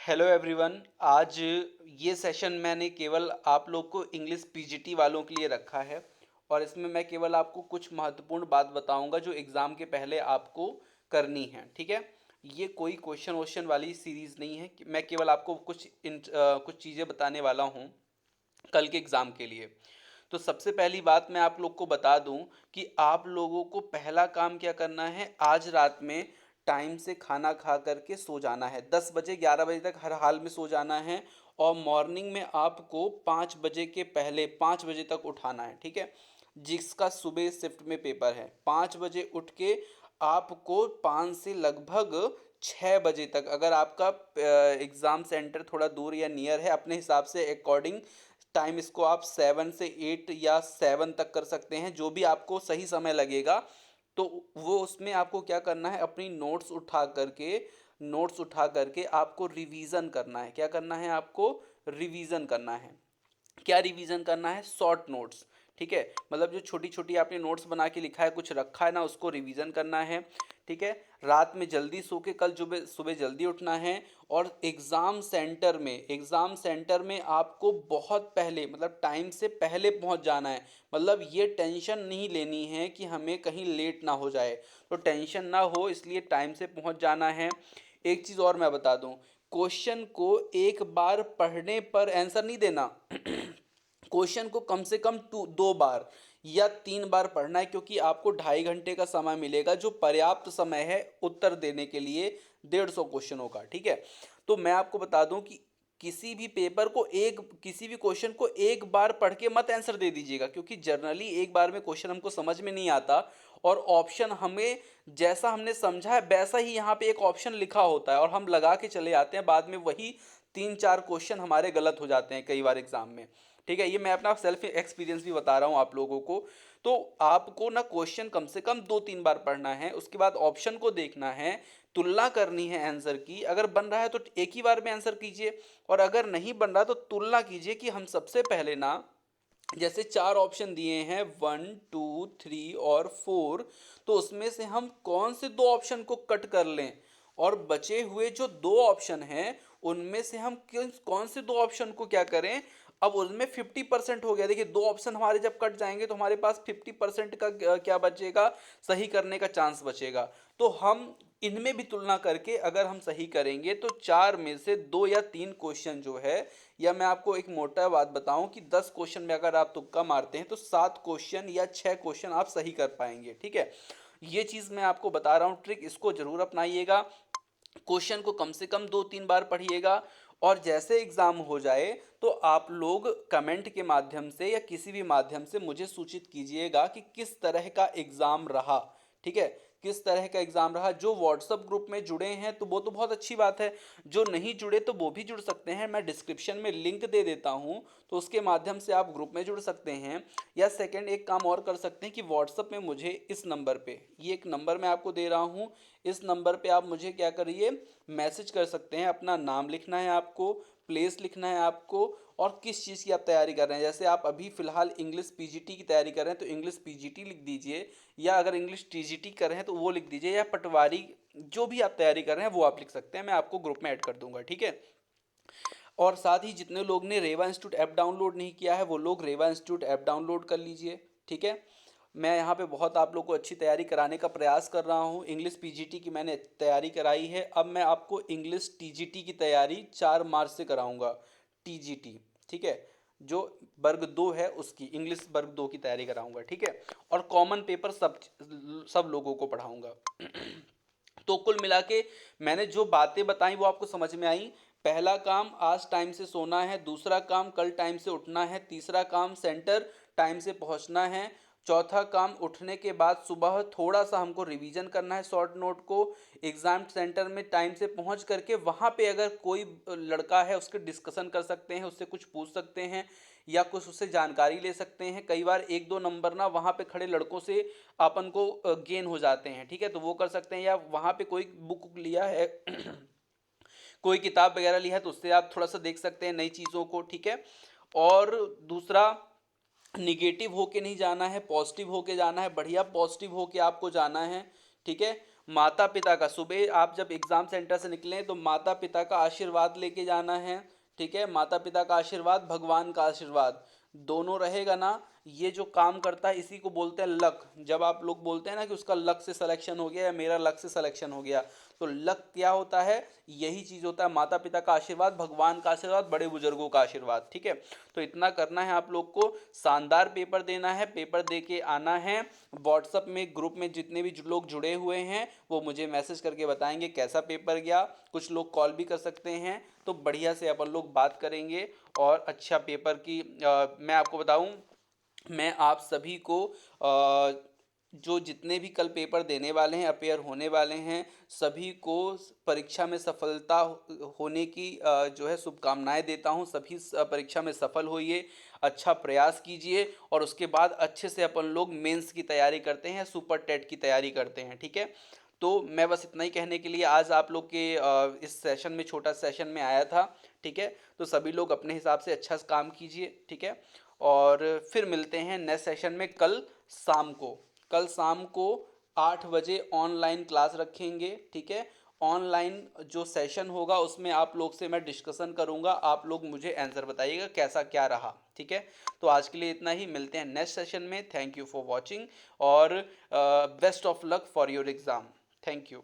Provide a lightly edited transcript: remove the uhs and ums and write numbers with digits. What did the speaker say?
Hello everyone. आज ये session मैंने केवल आप लोग को इंग्लिश पीजीटी वालों के लिए रखा है और इसमें मैं केवल आपको कुछ महत्वपूर्ण बात बताऊंगा जो एग्ज़ाम के पहले आपको करनी है। ठीक है, ये कोई क्वेश्चन वोश्चन वाली सीरीज़ नहीं है। मैं केवल आपको कुछ चीज़ें बताने वाला हूँ कल के एग्ज़ाम के लिए। तो सबसे पहली बात मैं आप लोग को बता दूं कि आप लोगों को पहला काम क्या करना है, आज रात में टाइम से खाना खा करके सो जाना है। 10 बजे 11 बजे तक हर हाल में सो जाना है और मॉर्निंग में आपको 5 बजे के पहले 5 बजे तक उठाना है। ठीक है, जिसका सुबह शिफ्ट में पेपर है 5 बजे उठ के आपको 5 से लगभग 6 बजे तक, अगर आपका एग्ज़ाम सेंटर थोड़ा दूर या नियर है, अपने हिसाब से अकॉर्डिंग टाइम इसको आप 7 से 8 या 7 तक कर सकते हैं, जो भी आपको सही समय लगेगा। तो वो उसमें आपको क्या करना है, अपनी नोट्स उठा करके आपको रिवीजन करना है। क्या करना है, आपको रिवीजन करना है। क्या रिवीजन करना है, शॉर्ट नोट्स। ठीक है, मतलब जो छोटी छोटी आपने नोट्स बना के लिखा है, कुछ रखा है ना, उसको रिवीजन करना है। ठीक है, रात में जल्दी सो के कल सुबह सुबह जल्दी उठना है। और एग्ज़ाम सेंटर में आपको बहुत पहले, मतलब टाइम से पहले पहुंच जाना है। मतलब ये टेंशन नहीं लेनी है कि हमें कहीं लेट ना हो जाए, तो टेंशन ना हो इसलिए टाइम से पहुंच जाना है। एक चीज़ और मैं बता दूं, क्वेश्चन को एक बार पढ़ने पर आंसर नहीं देना। क्वेश्चन को कम से कम 2 बार या 3 बार पढ़ना है, क्योंकि आपको 2.5 घंटे का समय मिलेगा, जो पर्याप्त समय है उत्तर देने के लिए 150 क्वेश्चनों का। ठीक है, तो मैं आपको बता दूं कि किसी भी क्वेश्चन को एक बार पढ़ के मत आंसर दे दीजिएगा, क्योंकि जनरली एक बार में क्वेश्चन हमको समझ में नहीं आता और ऑप्शन हमें जैसा हमने समझा है वैसा ही यहाँ पे एक ऑप्शन लिखा होता है और हम लगा के चले जाते हैं, बाद में वही 3-4 क्वेश्चन हमारे गलत हो जाते हैं कई बार एग्जाम में। ठीक है, ये मैं अपना सेल्फ एक्सपीरियंस भी बता रहा हूँ आप लोगों को। तो आपको ना क्वेश्चन कम से कम 2-3 बार पढ़ना है, उसके बाद ऑप्शन को देखना है, तुलना करनी है आंसर की। अगर बन रहा है तो एक ही बार में आंसर कीजिए, और अगर नहीं बन रहा तो तुलना कीजिए कि हम सबसे पहले ना, जैसे 4 ऑप्शन दिए हैं 1, 2, 3 और 4, तो उसमें से हम कौन से 2 ऑप्शन को कट कर लें, और बचे हुए जो 2 ऑप्शन हैं उनमें से हम कौन से 2 ऑप्शन को क्या करें। अब उसमें 50% हो गया। देखिए, 2 ऑप्शन हमारे जब कट जाएंगे तो हमारे पास 50% का क्या बचेगा, सही करने का चांस बचेगा। तो हम इनमें भी तुलना करके अगर हम सही करेंगे तो 4 में से 2 या 3 क्वेश्चन जो है, या मैं आपको एक मोटा बात बताऊं कि 10 क्वेश्चन में अगर आप तुक्का मारते हैं तो 7 क्वेश्चन या 6 क्वेश्चन आप सही कर पाएंगे। ठीक है, ये चीज़ मैं आपको बता रहा हूँ, ट्रिक, इसको जरूर अपनाइएगा। क्वेश्चन को कम से कम 2-3 बार पढ़िएगा, और जैसे एग्ज़ाम हो जाए तो आप लोग कमेंट के माध्यम से या किसी भी माध्यम से मुझे सूचित कीजिएगा कि किस तरह का एग्ज़ाम रहा। ठीक है, किस तरह का एग्ज़ाम रहा। जो व्हाट्सअप ग्रुप में जुड़े हैं तो वो तो बहुत अच्छी बात है, जो नहीं जुड़े तो वो भी जुड़ सकते हैं, मैं डिस्क्रिप्शन में लिंक दे देता हूँ, तो उसके माध्यम से आप ग्रुप में जुड़ सकते हैं। या सेकंड एक काम और कर सकते हैं कि व्हाट्सअप में मुझे इस नंबर पे, ये एक नंबर मैं आपको दे रहा हूँ, इस नंबर पे आप मुझे क्या करिए, मैसेज कर सकते हैं। अपना नाम लिखना है आपको, प्लेस लिखना है आपको, और किस चीज़ की आप तैयारी कर रहे हैं। जैसे आप अभी फ़िलहाल इंग्लिश पीजीटी की तैयारी कर रहे हैं तो इंग्लिश पीजीटी लिख दीजिए, या अगर इंग्लिश टीजीटी कर रहे हैं तो वो लिख दीजिए, या पटवारी, जो भी आप तैयारी कर रहे हैं वो आप लिख सकते हैं। मैं आपको ग्रुप में ऐड कर दूंगा। ठीक है, और साथ ही जितने लोग ने रेवा इंस्टीट्यूट ऐप डाउनलोड नहीं किया है वो लोग रेवा इंस्टीट्यूट ऐप डाउनलोड कर लीजिए। ठीक है, मैं यहाँ पे बहुत आप लोग को अच्छी तैयारी कराने का प्रयास कर रहा हूँ। इंग्लिश पीजीटी की मैंने तैयारी कराई है, अब मैं आपको इंग्लिश टीजीटी की तैयारी 4 मार्च से कराऊंगा। टीजीटी, ठीक है, जो वर्ग 2 है उसकी, इंग्लिश वर्ग 2 की तैयारी कराऊंगा। ठीक है, और कॉमन पेपर सब सब लोगों को पढ़ाऊंगा। तो कुल मिला के मैंने जो बातें बताई वो आपको समझ में आई। पहला काम आज टाइम से सोना है, दूसरा काम कल टाइम से उठना है, तीसरा काम सेंटर टाइम से पहुंचना है, चौथा काम उठने के बाद सुबह थोड़ा सा हमको रिवीजन करना है शॉर्ट नोट को। एग्ज़ाम सेंटर में टाइम से पहुंच करके वहाँ पे अगर कोई लड़का है उसके डिस्कशन कर सकते हैं, उससे कुछ पूछ सकते हैं या कुछ उससे जानकारी ले सकते हैं। कई बार 1-2 नंबर ना वहाँ पे खड़े लड़कों से अपन को गेन हो जाते हैं। ठीक है, तो वो कर सकते हैं, या वहाँ पे कोई बुक लिया है कोई किताब वगैरह ली है तो उससे आप थोड़ा सा देख सकते हैं नई चीज़ों को। ठीक है, और दूसरा, निगेटिव होके नहीं जाना है, पॉजिटिव होके जाना है, बढ़िया पॉजिटिव होके आपको जाना है। ठीक है, माता पिता का, सुबह आप जब एग्जाम सेंटर से निकलें तो माता पिता का आशीर्वाद लेके जाना है। ठीक है, माता पिता का आशीर्वाद, भगवान का आशीर्वाद, दोनों रहेगा ना, ये जो काम करता है इसी को बोलते हैं लक। जब आप लोग बोलते हैं ना कि उसका लक से सिलेक्शन हो गया या मेरा लक से सिलेक्शन हो गया, तो लक क्या होता है, यही चीज होता है, माता पिता का आशीर्वाद, भगवान का आशीर्वाद, बड़े बुजुर्गों का आशीर्वाद। ठीक है, तो इतना करना है आप लोग को, शानदार पेपर देना है, पेपर दे के आना है। व्हाट्सअप में ग्रुप में जितने भी लोग जुड़े हुए हैं वो मुझे मैसेज करके बताएंगे कैसा पेपर गया, कुछ लोग कॉल भी कर सकते हैं, तो बढ़िया से अपन लोग बात करेंगे और अच्छा पेपर की मैं आपको बताऊं, मैं आप सभी को जो जितने भी कल पेपर देने वाले हैं, अपेयर होने वाले हैं, सभी को परीक्षा में सफलता होने की जो है शुभकामनाएं देता हूं। सभी परीक्षा में सफल होइए, अच्छा प्रयास कीजिए और उसके बाद अच्छे से अपन लोग मेंस की तैयारी करते हैं, सुपर टेट की तैयारी करते हैं। ठीक है, तो मैं बस इतना ही कहने के लिए आज आप लोग के इस सेशन में, छोटा सेशन में आया था। ठीक है, तो सभी लोग अपने हिसाब से अच्छा काम कीजिए। ठीक है, और फिर मिलते हैं नेक्स्ट सेशन में कल शाम को। कल शाम को 8 बजे ऑनलाइन क्लास रखेंगे। ठीक है, ऑनलाइन जो सेशन होगा उसमें आप लोग से मैं डिस्कशन करूंगा, आप लोग मुझे आंसर बताइएगा कैसा क्या रहा। ठीक है, तो आज के लिए इतना ही, मिलते हैं नेक्स्ट सेशन में। थैंक यू फॉर वॉचिंग और best of luck for your exam. Thank you.